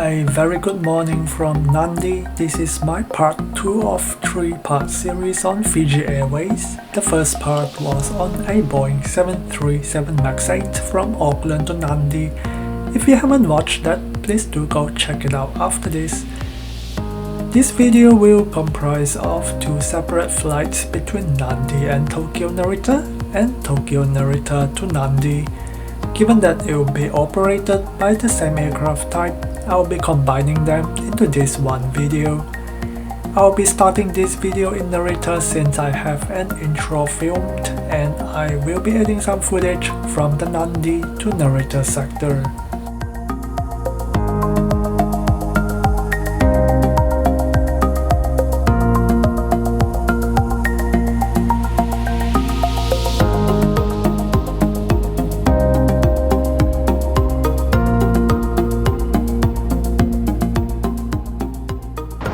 A very good morning from Nadi. This is my part 2 of 3-part series on Fiji Airways. The first part was on a Boeing 737 MAX 8 from Auckland to Nadi. If you haven't watched that, please do go check it out after this. This video will comprise of 2 separate flights between Nadi and Tokyo Narita and Tokyo Narita to Nadi. Given that it will be operated by the same aircraft type, I'll be combining them into this one video. I'll be starting this video in Narita since I have an intro filmed, and I will be adding some footage from the Nadi to Narita sector.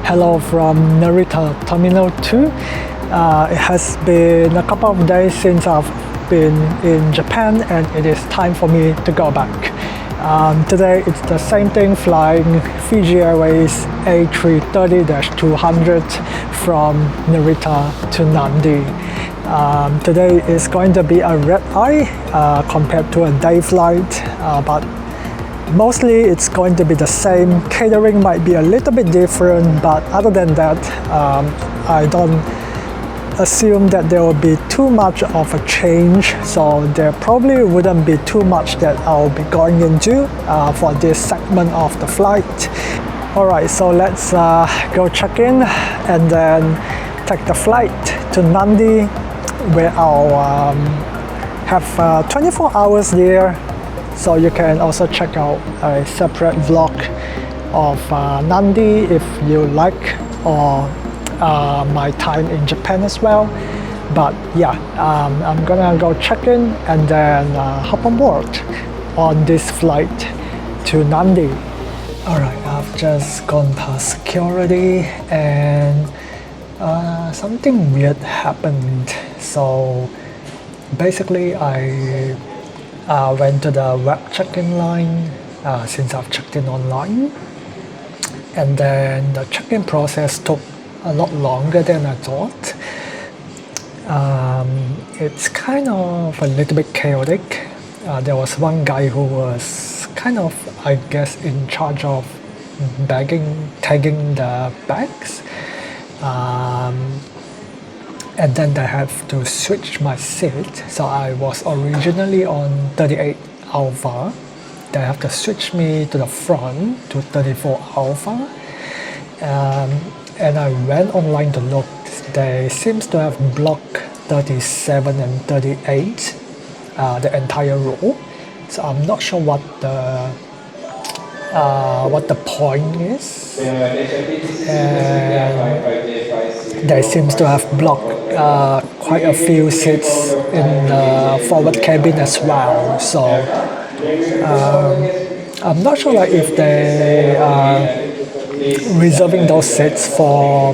Hello from Narita Terminal 2. It has been a couple of days since I've been in Japan, and it is time for me to go back. Today it's the same thing, flying Fiji Airways A330-200 from Narita to Nadi. Today is going to be a red eye compared to a day flight, but mostly it's going to be the same. Catering might be a little bit different, but other than that, I don't assume that there will be too much of a change, so there probably wouldn't be too much that I'll be going into for this segment of the flight. Alright, so let's go check in and then take the flight to Nadi, where I'll have 24 hours there. So you can also check out a separate vlog of Nadi if you like, or my time in Japan as well. But yeah, I'm gonna go check in and then hop on board on this flight to Nadi. Alright, I've just gone past security and something weird happened. So basically I went to the web check-in line since I've checked in online, and then the check-in process took a lot longer than I thought. It's kind of a little bit chaotic. There was one guy who was kind of, I guess, in charge of tagging the bags. And then they have to switch my seat. So I was originally on 38 Alpha. They have to switch me to the front to 34 Alpha. And I went online to look. They seems to have blocked 37 and 38, the entire row. So I'm not sure what the point is. And they seems to have blocked quite a few seats in the forward cabin as well. So I'm not sure if they are reserving those seats for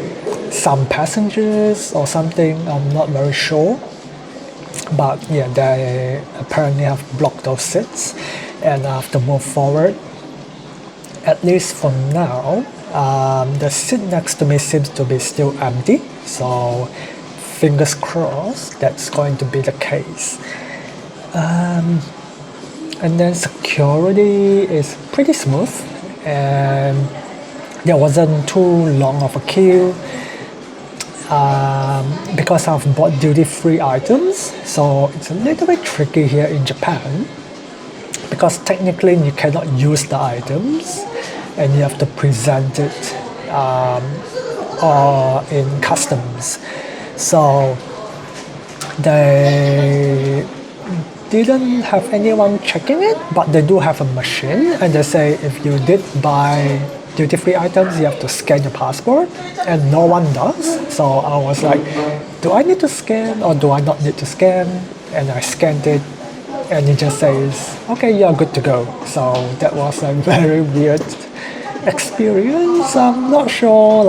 some passengers or something. I'm not very sure. But yeah, they apparently have blocked those seats, and I have to move forward. At least for now, the seat next to me seems to be still empty, so fingers crossed that's going to be the case. And then security is pretty smooth, and there wasn't too long of a queue because I've bought duty-free items, so it's a little bit tricky here in Japan because technically you cannot use the items and you have to present it in customs. So they didn't have anyone checking it, but they do have a machine, and they say if you did buy duty-free items, you have to scan your passport, and no one does. So I was like, do I need to scan or do I not need to scan? And I scanned it, and it just says, okay, you're good to go. So that was a very weird experience. I'm not sure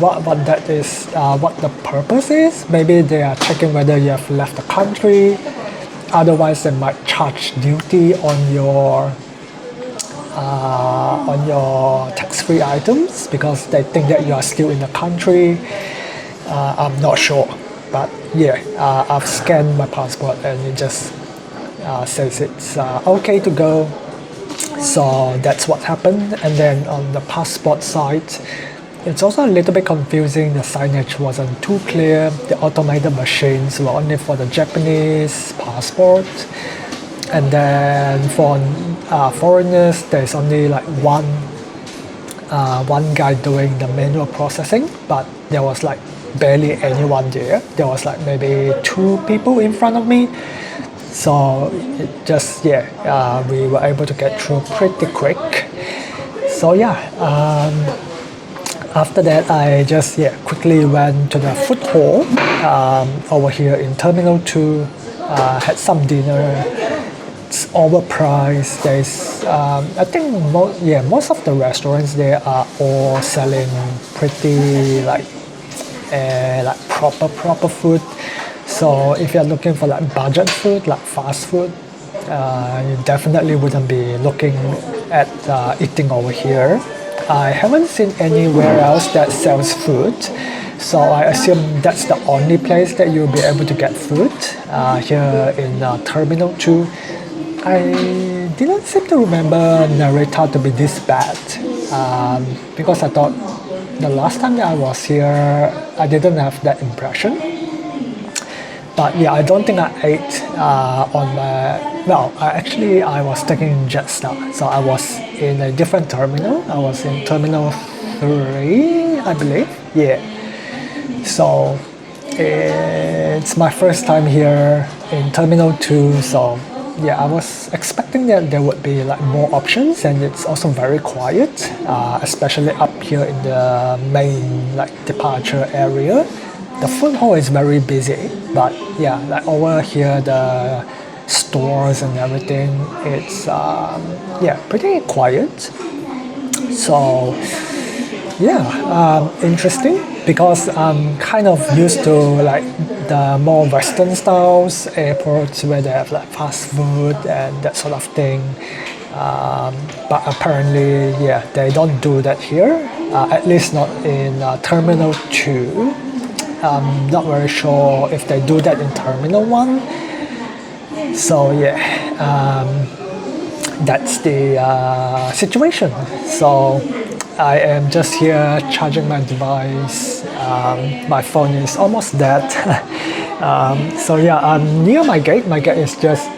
what that is, what the purpose is. Maybe they are checking whether you have left the country. Otherwise, they might charge duty on your on your tax-free items because they think that you are still in the country. I'm not sure, but yeah, I've scanned my passport and it just says it's okay to go. So that's what happened. And then on the passport side, it's also a little bit confusing. The signage wasn't too clear. The automated machines were only for the Japanese passport. And then for foreigners, there's only like one guy doing the manual processing, but there was like barely anyone there. There was like maybe 2 people in front of me. So it just, we were able to get through pretty quick. So after that, I just quickly went to the food hall over here in Terminal 2, had some dinner. It's overpriced. There's, I think most of the restaurants there are all selling pretty like proper food. So if you're looking for like budget food, like fast food, you definitely wouldn't be looking at eating over here. I haven't seen anywhere else that sells food, so I assume that's the only place that you'll be able to get food here in Terminal 2. I didn't seem to remember Narita to be this bad because I thought the last time that I was here, I didn't have that impression. But yeah, I don't think I ate on my, I was taking Jetstar, so I was in a different terminal. I was in Terminal 3, I believe, So it's my first time here in Terminal 2, so I was expecting that there would be like more options, and it's also very quiet, especially up here in the main like departure area. The food hall is very busy, but like over here, the stores and everything, it's pretty quiet. So interesting because I'm kind of used to like the more Western styles airports where they have like fast food and that sort of thing. But apparently, they don't do that here, at least not in Terminal 2. I'm not very sure if they do that in Terminal 1. So that's the situation. So I am just here charging my device. My phone is almost dead. I'm near my gate. My gate is just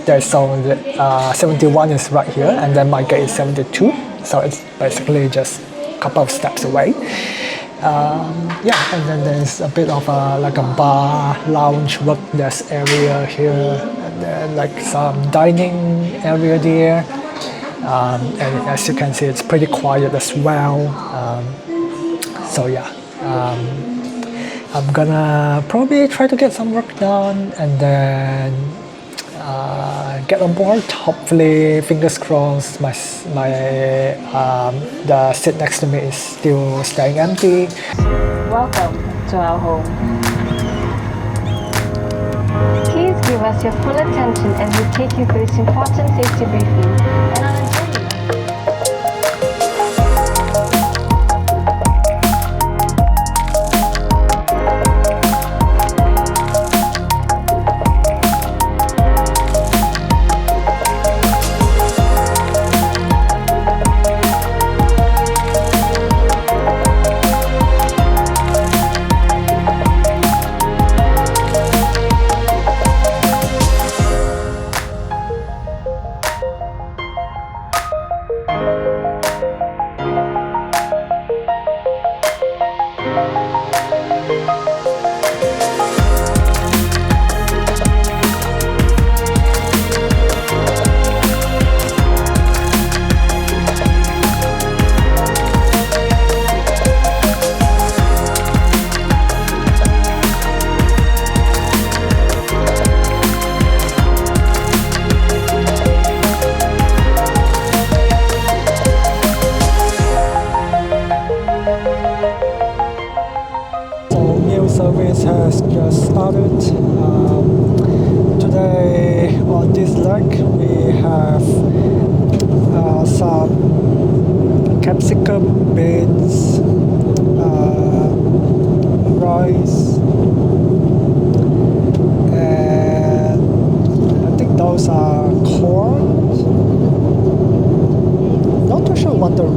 there's 71 is right here, and then my gate is 72. So it's basically just a couple of steps away. And then there's a bit of like a bar, lounge, work desk area here, and then like some dining area there. And as you can see, it's pretty quiet as well. I'm gonna probably try to get some work done and then get on board. Hopefully, fingers crossed, the seat next to me is still staying empty. Welcome to our home. Please give us your full attention as we take you through this important safety briefing and on a journey.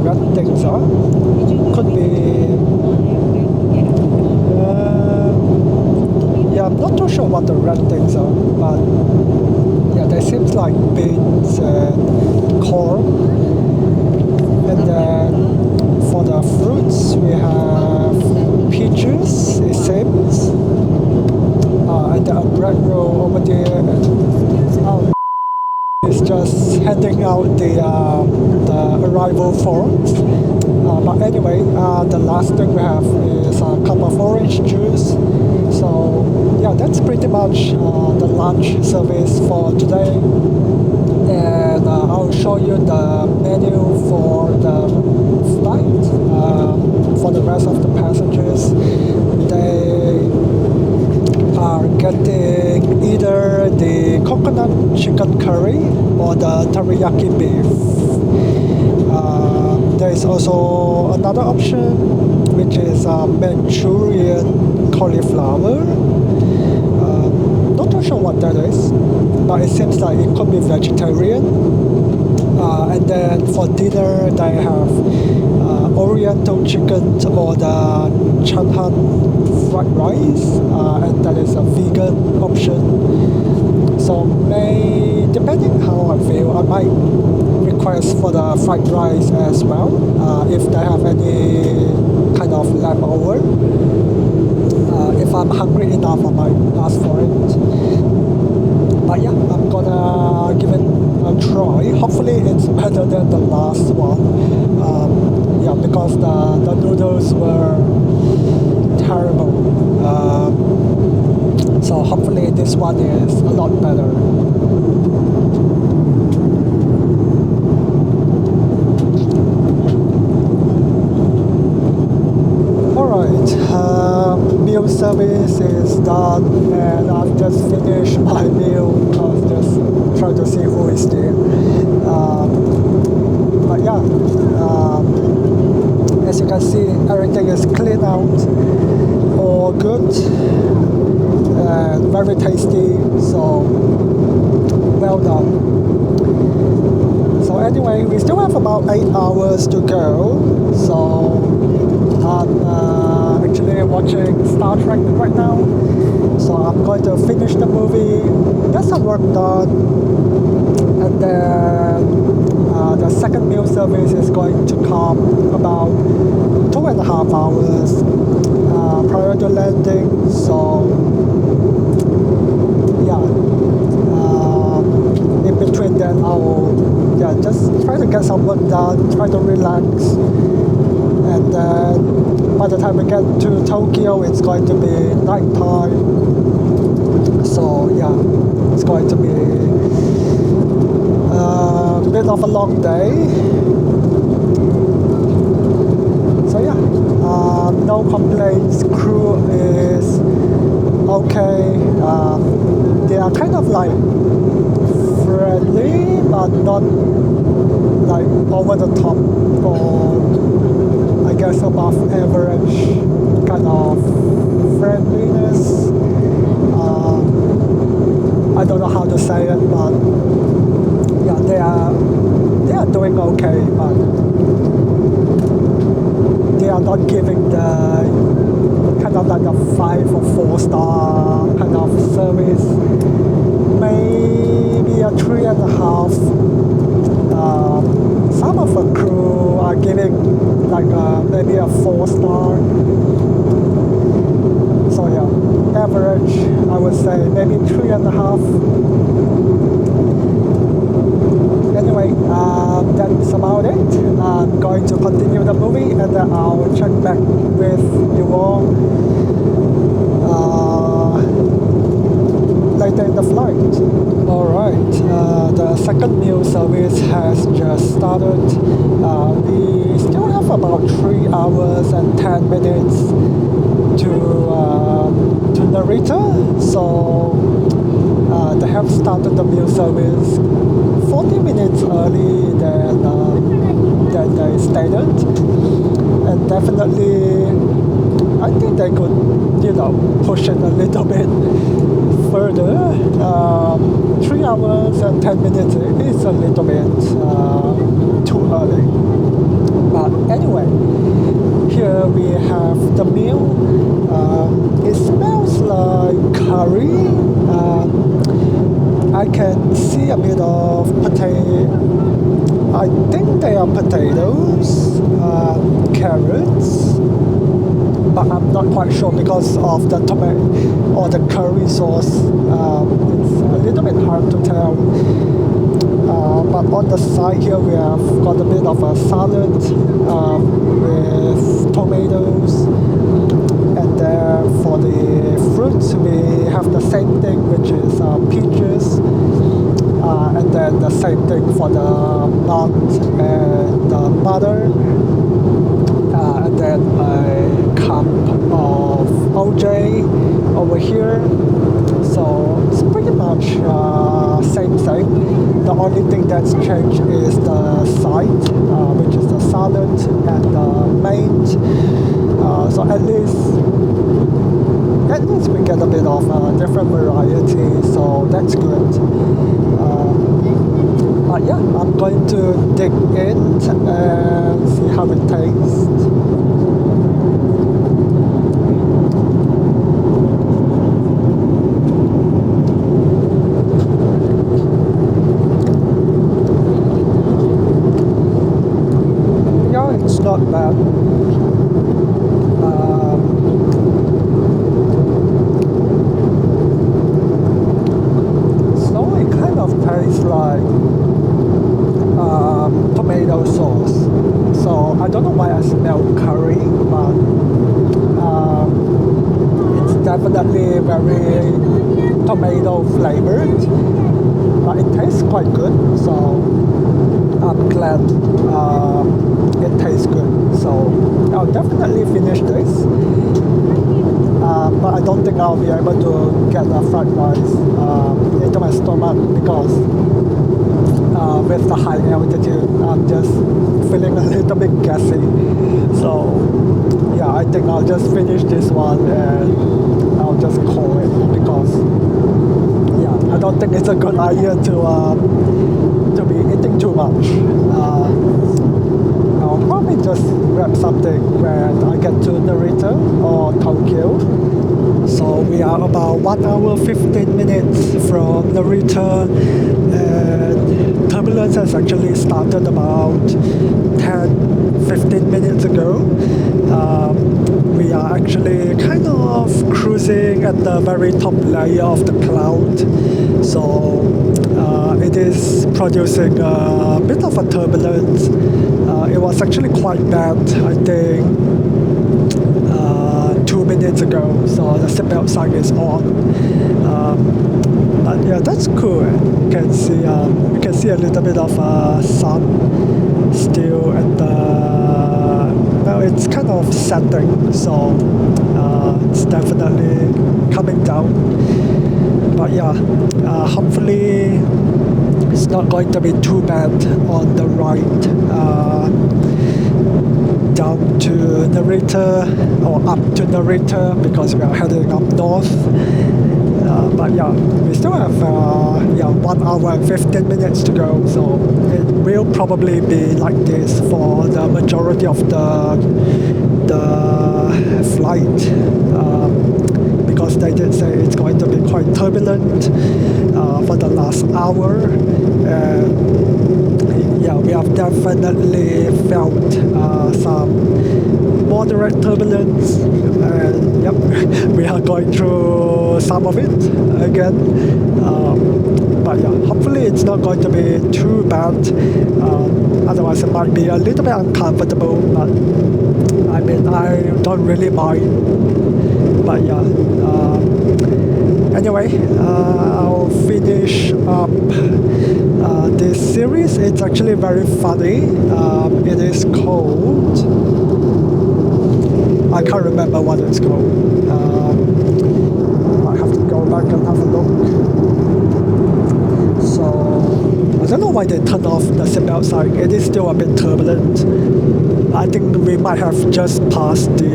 red things are. Could be, yeah, I'm not too sure what the red things are, but yeah, they seems like beans and corn. And then for the fruits, we have peaches, it seems. And the bread roll over there. And, it's just handing out the arrival forms. But anyway, the last thing we have is a cup of orange juice. So yeah, that's pretty much the lunch service for today. And I'll show you the menu for the flight. For the rest of the passengers, they are getting either the coconut chicken curry or the teriyaki beef. There is also another option, which is Manchurian cauliflower. Not too sure what that is, but it seems like it could be vegetarian. And then for dinner, they have Oriental chicken or the chanhan fried rice, and that is a vegan option. So depending how I feel, I might request for the fried rice as well, if they have any kind of leftover. If I'm hungry enough, I might ask for it. But yeah, I'm gonna give it a try. Hopefully it's better than the last one. Yeah, because the noodles were terrible. So hopefully this one is a lot better. Meal service is done, and I've just finished my meal. I was just trying to see who is there. But yeah, as you can see, everything is clean out, all good, and very tasty. So well done. So anyway, we still have about 8 hours to go. So I'm actually watching Star Trek right now, so I'm going to finish the movie, get some work done, and then the second meal service is going to come about 2.5 hours prior to landing. So yeah, in between that I'll just try to get some work done, try to relax. And then by the time we get to Tokyo, it's going to be night time. So yeah, it's going to be a bit of a long day. So yeah, no complaints. Crew is okay. They are kind of like friendly, but not like over the top or I guess above average kind of friendliness. I don't know how to say it, but yeah, they are doing okay, but they are not giving the kind of like a 5 or 4 star kind of service. Maybe a 3.5. Some of the crew are giving like maybe a 4 star. So yeah, average I would say maybe 3.5. Anyway, that's about it. I'm going to continue the movie, and then I'll check back with you all later in the flight. Alright, the second meal service has just started. We still have about 3 hours and 10 minutes to Narita. So they have started the meal service 40 minutes early than they stated. And definitely, I think they could, push it a little bit further. 3 hours and 10 minutes is a little bit too early. But anyway, here we have the meal. It smells like curry. I can see a bit of potato. I think they are potatoes, carrots, but I'm not quite sure because of the tomato or the curry sauce. It's a little bit hard to tell. But on the side here we have got a bit of a salad with tomatoes, and then for the fruits we have the same thing, which is peaches, and then the same thing for the nuts and the butter, and then a cup of OJ over here. So it's pretty much same thing. The only thing that's changed is the side, which is the salad and the main. So at least we get a bit of different variety. So that's good. But yeah, I'm going to dig in and see how it tastes. It's not bad. So it kind of tastes like tomato sauce. So I don't know why I smell curry, but it's definitely very tomato flavored. But it tastes quite good. So I'm glad it tastes good. So I'll definitely finish this. But I don't think I'll be able to get the fried rice into my stomach because with the high altitude, I'm just feeling a little bit gassy. So yeah, I think I'll just finish this one and I'll just call it because yeah, I don't think it's a good idea to be eating too much. I'll probably just grab something when I get to Narita or Tokyo. So we are about 1 hour 15 minutes from Narita, and turbulence has actually started about 10-15 minutes ago. We are actually kind of cruising at the very top layer of the cloud. So it is producing a bit of a turbulence. It was actually quite bad, I think, 2 minutes ago. So the seatbelt sign is on. But yeah, that's cool. You can see a little bit of sun still at the. Well, it's kind of setting, so it's definitely coming down. But yeah, hopefully it's not going to be too bad on the ride down to Narita or up to Narita because we are heading up north. But yeah, we still have 1 hour and 15 minutes to go, so it will probably be like this for the majority of the flight, because they did say it's going to be quite turbulent for the last hour. Yeah, we have definitely felt some moderate turbulence, and yep, we are going through some of it again. But yeah, hopefully it's not going to be too bad. Otherwise it might be a little bit uncomfortable, but I mean, I don't really mind. But yeah, anyway, I'll finish up this series. It's actually very funny. It is called, I can't remember what it's called. I have to go back and have a look. So I don't know why they turned off the seatbelt sign. It is still a bit turbulent. I think we might have just passed the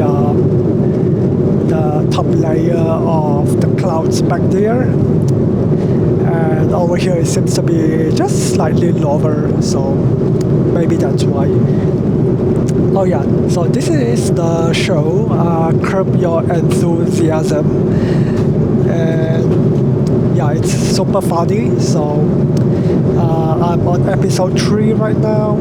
top layer of the clouds back there. and over here it seems to be just slightly lower, so maybe that's why. Oh yeah, so this is the show, Curb Your Enthusiasm, and yeah, it's super funny. So I'm on episode 3 right now.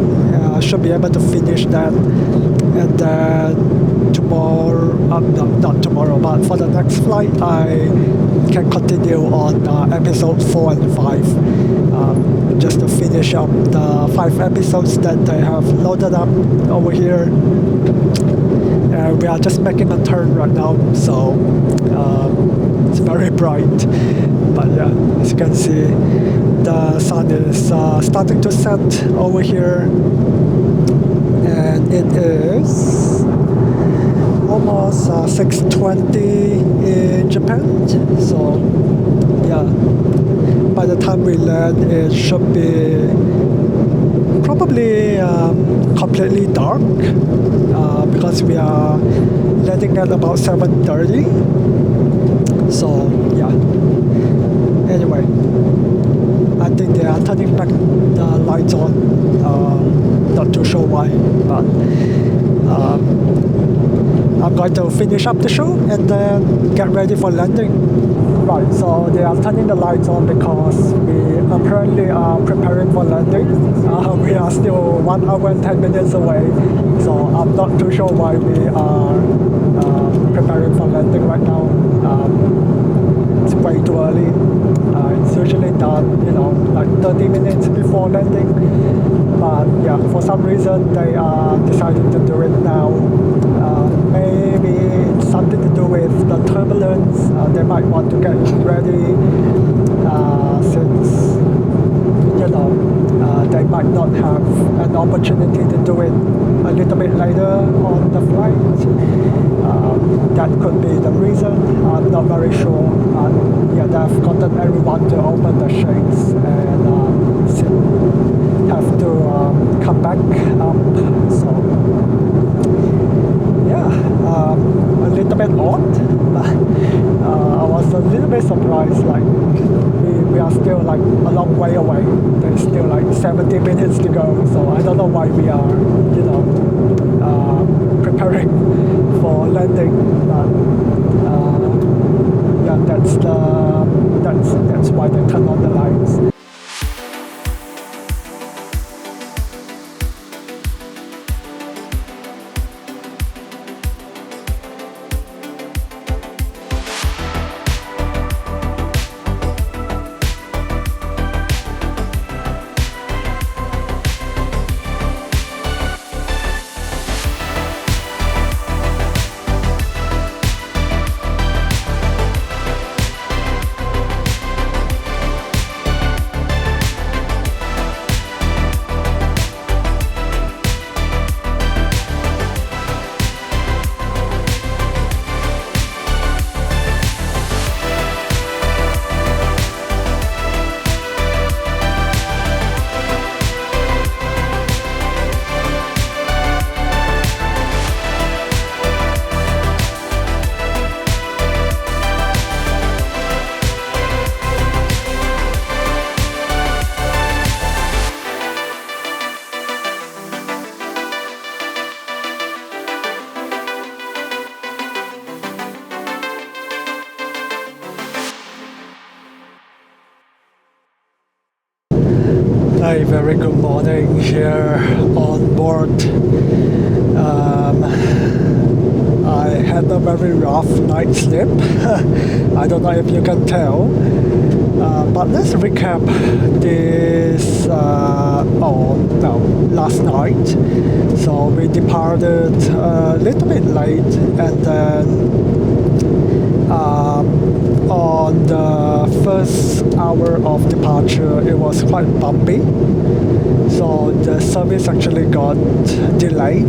I should be able to finish that, and then tomorrow, no, not tomorrow, but for the next flight, I can continue on episode 4 and 5, just to finish up the 5 episodes that they have loaded up over here. We are just making a turn right now, so it's very bright, but yeah, as you can see, the sun is starting to set over here, and it is almost 6:20 in Japan, so yeah, by the time we land it should be probably completely dark, because we are landing at about 7:30, so yeah. Anyway, I think they are turning back the lights on, not too sure why, but I'm going to finish up the show and then get ready for landing. Right, so they are turning the lights on because we apparently are preparing for landing. We are still 1 hour and 10 minutes away, so I'm not too sure why we are preparing for landing right now. It's way too early. It's usually done, like 30 minutes before landing. But yeah, for some reason they are deciding to do it now. Maybe it's something to do with the turbulence. They might want to get ready, since they might not have an opportunity to do it a little bit later on the flight. That could be the reason. I'm not very sure. Yeah, they've gotten everyone to open the shades and have to come back up. So yeah, a little bit odd, but I was a little bit surprised. Like we are still like a long way away. There's still like 70 minutes to go. So I don't know why we are, preparing for landing. But yeah, that's why they turn on the lights. Hi, very good morning here on board. I had a very rough night's sleep. I don't know if you can tell. But let's recap this, last night. So we departed a little bit late, and then on the first hour of departure it was quite bumpy, so the service actually got delayed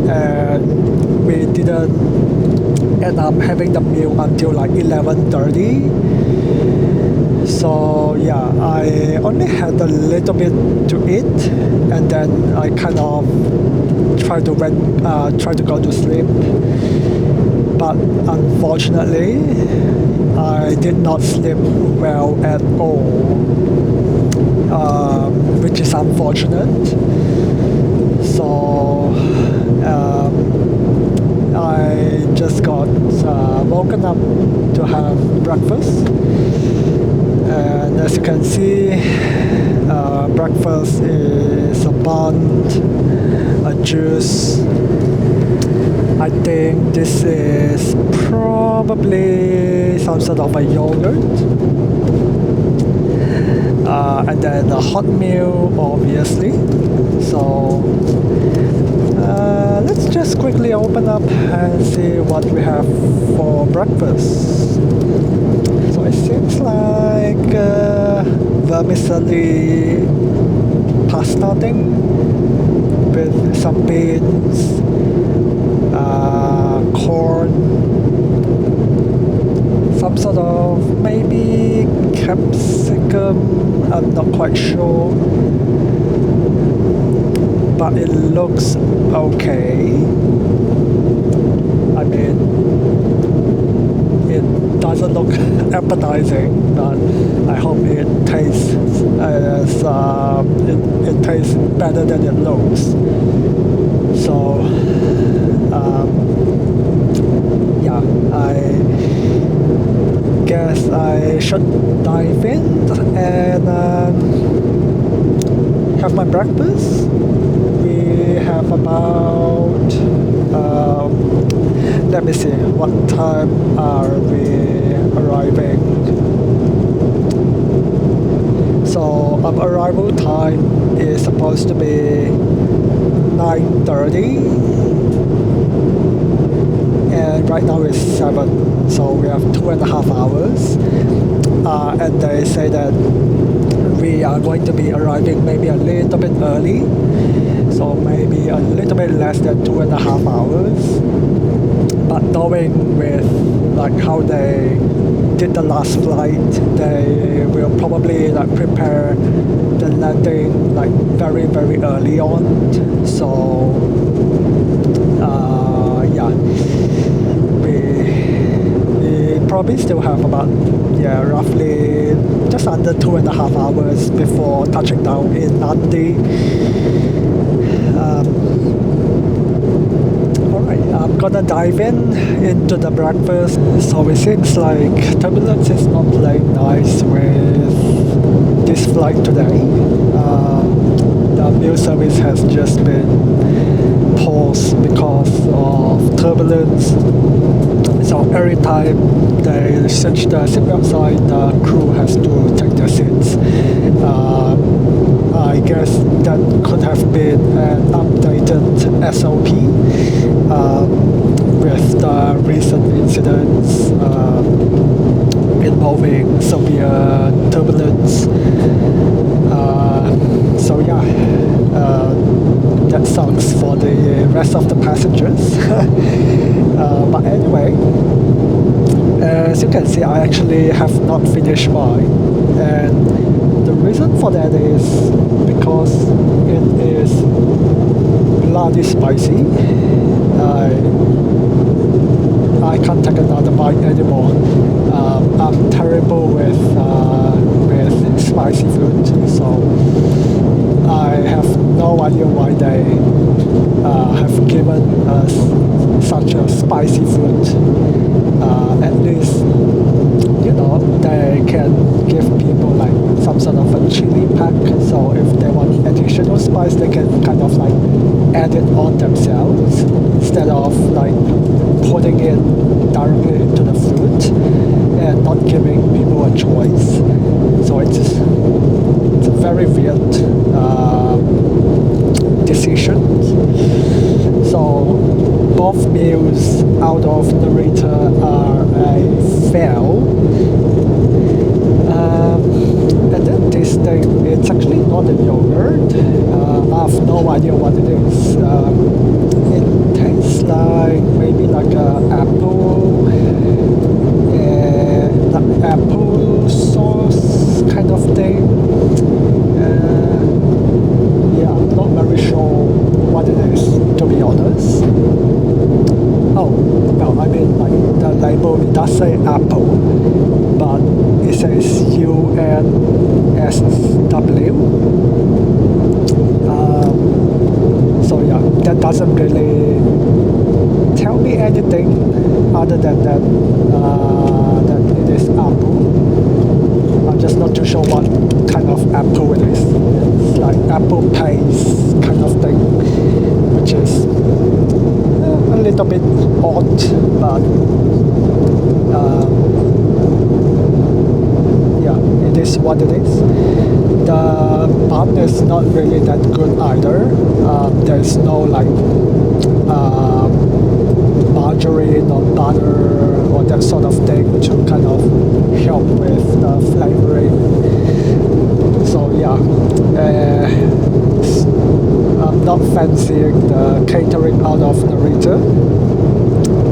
and we didn't end up having the meal until like 11:30. So yeah, I only had a little bit to eat, and then I kind of tried to go to sleep. but unfortunately I did not sleep well at all, which is unfortunate. So I just got woken up to have breakfast, and as you can see, breakfast is a bun, a juice. I think this is probably some sort of a yogurt, and then a hot meal, obviously. So let's just quickly open up and see what we have for breakfast. So it seems like vermicelli pasta thing with some beans, corn, some sort of maybe capsicum, I'm not quite sure, but it looks okay. I mean, it doesn't look appetizing, but I hope it tastes as it tastes better than it looks. So yeah, I guess I should dive in and have my breakfast. We have about let me see, what time are we arriving? So our arrival time is supposed to be 9:30, and right now it's 7, so we have 2.5 hours, and they say that we are going to be arriving maybe a little bit early, so maybe a little bit less than 2.5 hours. But knowing with like how they did the last flight, they will probably like prepare the landing like very early on. So yeah, we probably still have about roughly just under 2.5 hours before touching down in Nadi. I'm gonna dive into the breakfast. So it seems like turbulence is not playing nice with this flight today. The meal service has just been paused because of turbulence. So every time they switch the seatbelt sign, the crew has to take their seats. I guess that could have been an updated SOP with the recent incidents involving severe turbulence. So yeah, that sucks for the rest of the passengers. But anyway, as you can see, I actually have not finished mine, and the reason for that is because it is bloody spicy. I can't take another bite anymore. I'm terrible with spicy food, so I have no idea why they have given us such a spicy food. At least, you know, they can give people like some sort of a chili pack, so if they want additional spice, they can kind of like add it on themselves instead of like putting it directly into the food and not giving people a choice. So it's a very weird decision. So both meals out of Narita are a fail. And then this thing, it's actually not a yogurt. I have no idea what it is. It tastes like maybe like a apple sauce kind of thing. Yeah, I'm not very sure what it is, to be honest. Oh, well, I mean like it does say Apple, but it says UNSW. So yeah, that doesn't really tell me anything other than that that it is Apple. I'm just not too sure what kind of Apple it is. It's like Apple Pays kind of thing, which is a little bit odd, but yeah, it is what it is. The bun is not really that good either. There's no like margarine or butter or that sort of thing to kind of help with the flavoring. So yeah, I'm not fancying the catering out of Narita.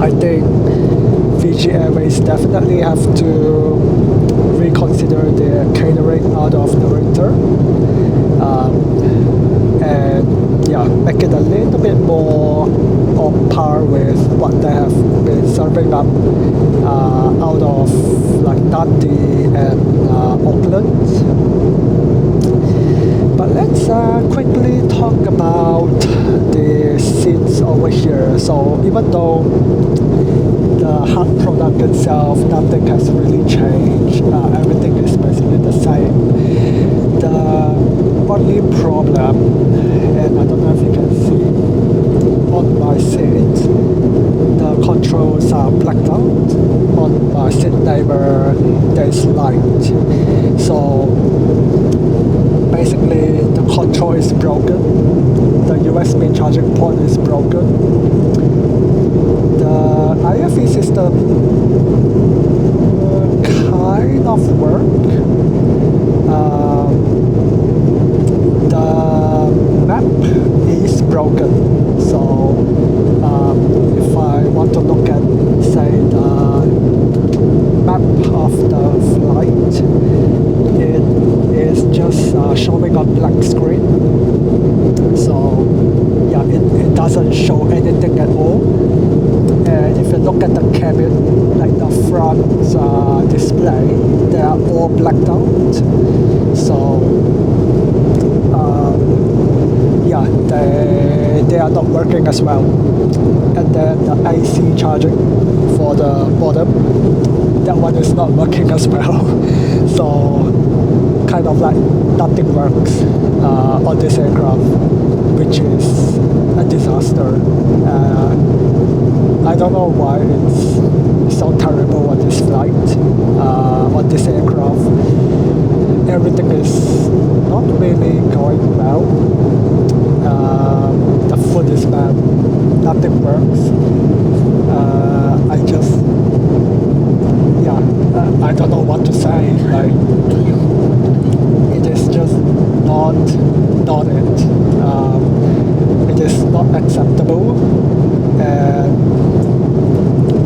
I think Fiji Airways definitely have to reconsider their catering out of Narita, and yeah, make it a little bit more on par with what they have been serving up out of like Nadi and Auckland. But let's quickly talk about the seats over here. So even though the hard product itself, nothing has really changed, everything is basically the same. The only problem, and I don't know if you can see on my seat, the controls are blacked out. On my seat neighbor, there's light. So basically the control is broken, the USB charging port is broken, the IFE system kind of work. The map is broken, so if I want to look at, say, the map of the flight, it is just showing on black screen. So yeah, it doesn't show anything at all. And if you look at the cabin, like the front display, they are all blacked out. So yeah, they are not working as well. And then the AC charging for the bottom, that one is not working as well. So kind of like nothing works on this aircraft, which is a disaster. I don't know why it's so terrible on this flight, on this aircraft. Everything is not really going well. The food is bad, nothing works. I just, yeah, I don't know what to say. Like, it is just not it. It is not acceptable, and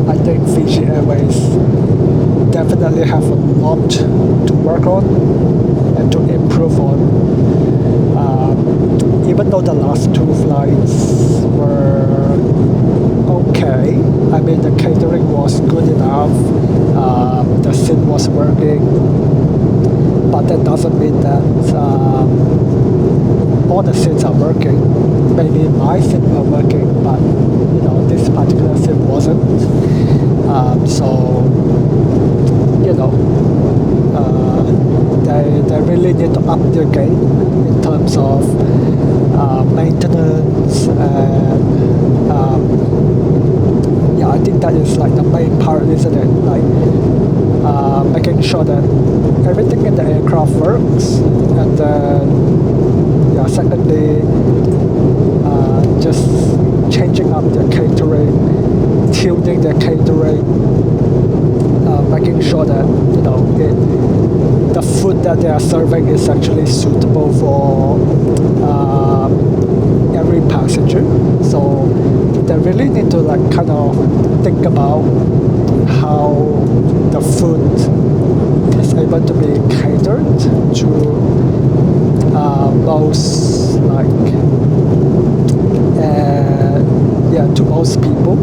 I think Fiji Airways definitely have a lot to work on and to improve on. Even though the last two flights were okay, I mean the catering was good enough, the seat was working, but that doesn't mean that all the seats are working. Maybe my seat were working, but you know, this particular seat wasn't. So you know, they really need to up their game in terms of maintenance, and yeah, I think that is like the main part, isn't it? Like making sure that everything in the aircraft works, and then yeah, secondly, just changing up their catering, tuning their catering, making sure that you know the food that they are serving is actually suitable for every passenger. So they really need to like kind of think about how the food is able to be catered to most like yeah, to most people.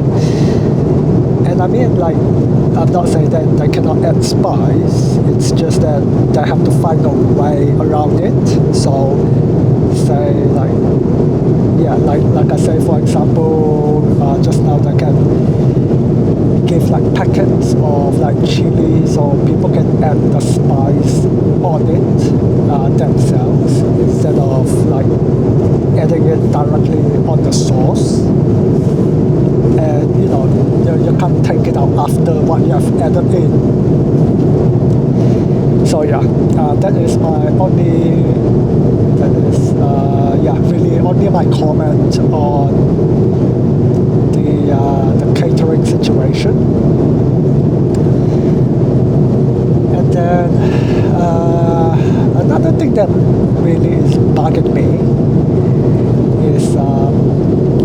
And I mean, like, not saying that they cannot add spice, it's just that they have to find a way around it. So say like, yeah, like I say, for example, just now they can give like packets of like chili, so people can add the spice on it themselves instead of like adding it directly on the sauce. And you know, you can't take it out after what you have added in. So yeah, that is my only, really only my comment on the catering situation. And then another thing that really is bugging me is,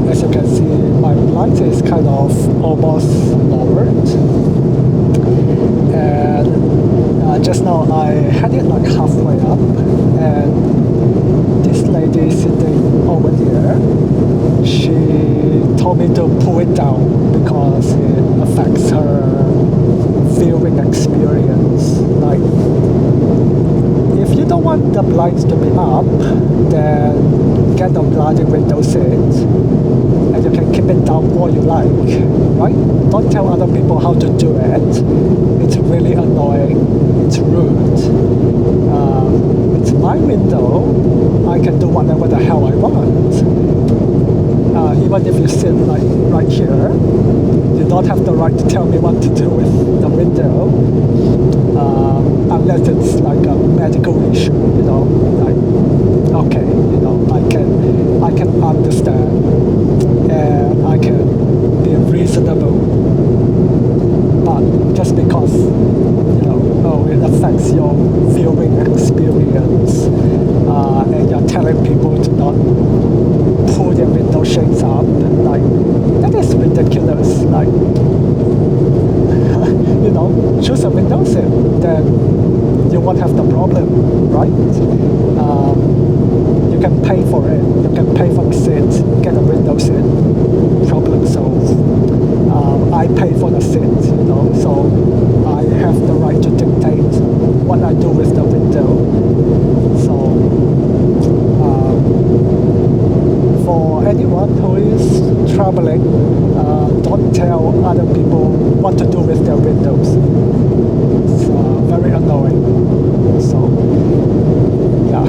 as you can see, my flight is kind of almost lowered. And just now I had it like halfway up, and this lady sitting over there, she told me to pull it down because it affects her viewing experience. Like, if you don't want the blinds to be up, then get a bloody window seat, and you can keep it down all you like, right? Don't tell other people how to do it. It's really annoying. It's rude. It's my window. I can do whatever the hell I want. Even if you sit like right here, you don't have the right to tell me what to do with the window, unless it's like a medical issue, you know. Like, okay, you know, I can understand, and I can be reasonable. But just because, you know, oh, it affects your viewing experience, and you're telling people to not pull their window shades up, like, that is ridiculous. Like, you know, choose a window seat, then you won't have the problem, right? You can pay for it. You can pay for the seat, get a window seat, problem solved. I pay for the seat, you know, so I have the right to dictate what I do with the window. So, for anyone who is traveling, don't tell other people what to do with their windows. It's very annoying. So, yeah,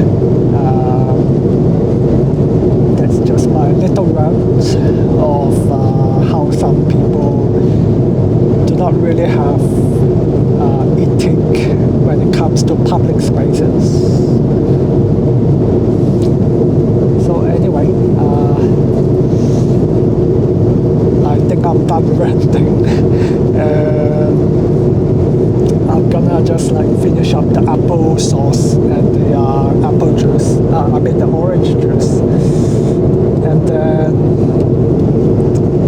that's just my little rant of how some people do not really have ethic when it comes to public spaces. So anyway, I think I'm done ranting, and I'm gonna just like finish up the apple sauce and the apple juice, the orange juice, and then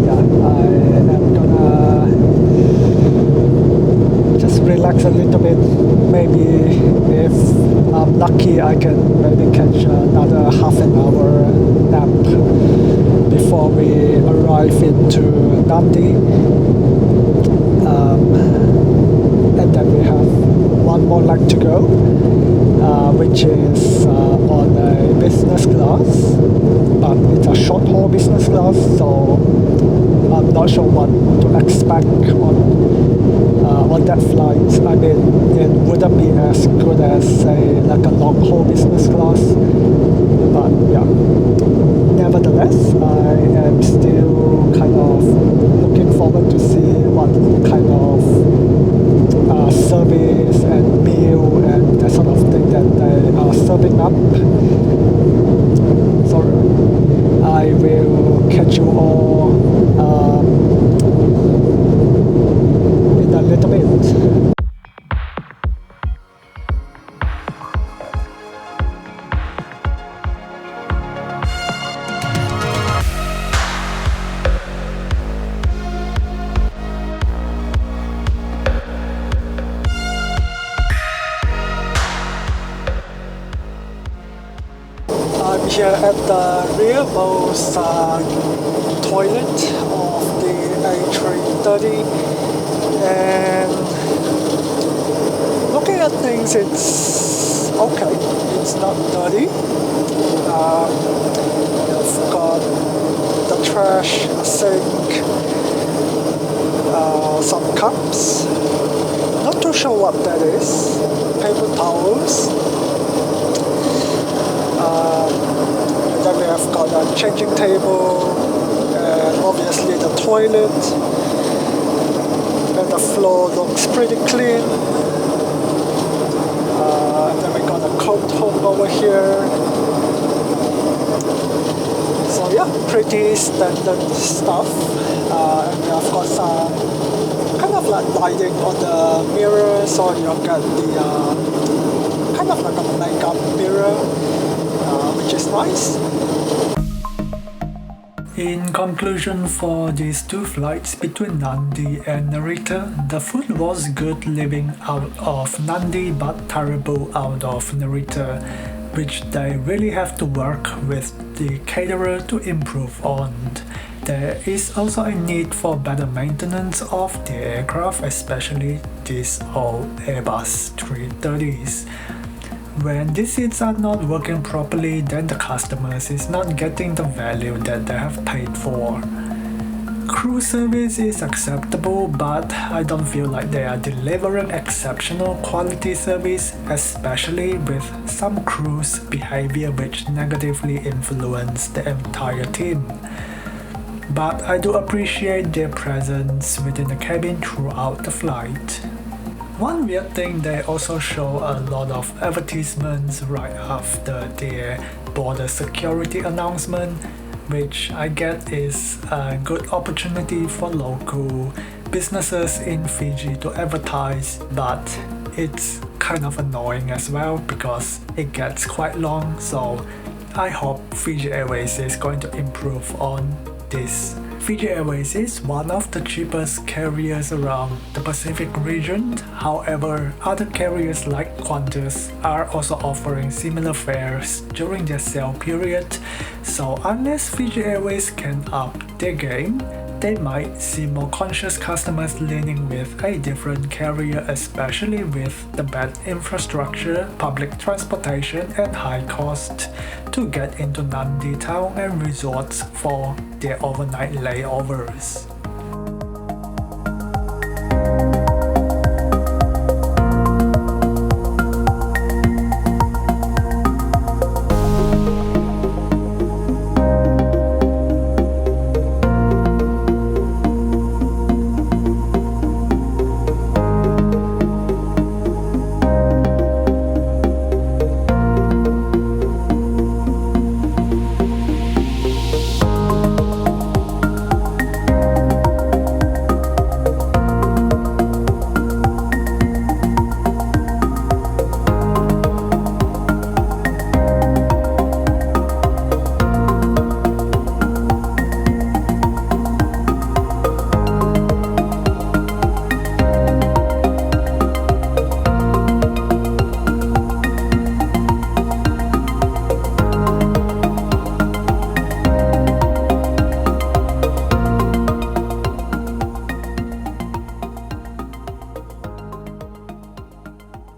yeah, I am gonna just relax a little bit. Maybe if I'm lucky, I can maybe catch another half an hour nap before we arrive into Nadi. And then we have one more leg to go, which is on a business class, but it's a short haul business class, so I'm not sure what to expect on that flight. I mean, it wouldn't be as good as, say, like a long haul business class, but yeah. Nevertheless, I am still kind of looking forward to see what kind of service and meal and that sort of thing that they are serving up. So I will catch you all in a little bit. I'm here at the rearmost toilet of the A330, And looking at things, it's okay. It's not dirty. I've got the trash, a sink, some cups. Not too sure what that is. Paper towels. And then we have got a changing table, and obviously the toilet. And the floor looks pretty clean. And then we got a coat hook over here. So yeah, pretty standard stuff. And we have got some kind of like lighting on the mirror, so you get the kind of like a makeup mirror, which is nice. In conclusion, for these two flights between Nadi and Narita, the food was good living out of Nadi but terrible out of Narita, which they really have to work with the caterer to improve on. There is also a need for better maintenance of the aircraft, especially these old Airbus 330s. When these seats are not working properly, then the customers is not getting the value that they have paid for. Crew service is acceptable, but I don't feel like they are delivering exceptional quality service, especially with some crew's behavior which negatively influence the entire team. But I do appreciate their presence within the cabin throughout the flight. One weird thing, they also show a lot of advertisements right after their border security announcement, which I get is a good opportunity for local businesses in Fiji to advertise, but it's kind of annoying as well because it gets quite long, so I hope Fiji Airways is going to improve on this. Fiji Airways is one of the cheapest carriers around the Pacific region. However, other carriers like Qantas are also offering similar fares during their sale period. So unless Fiji Airways can up their game, they might see more conscious customers leaning with a different carrier, especially with the bad infrastructure, public transportation, and high cost to get into Nadi town and resorts for their overnight layovers.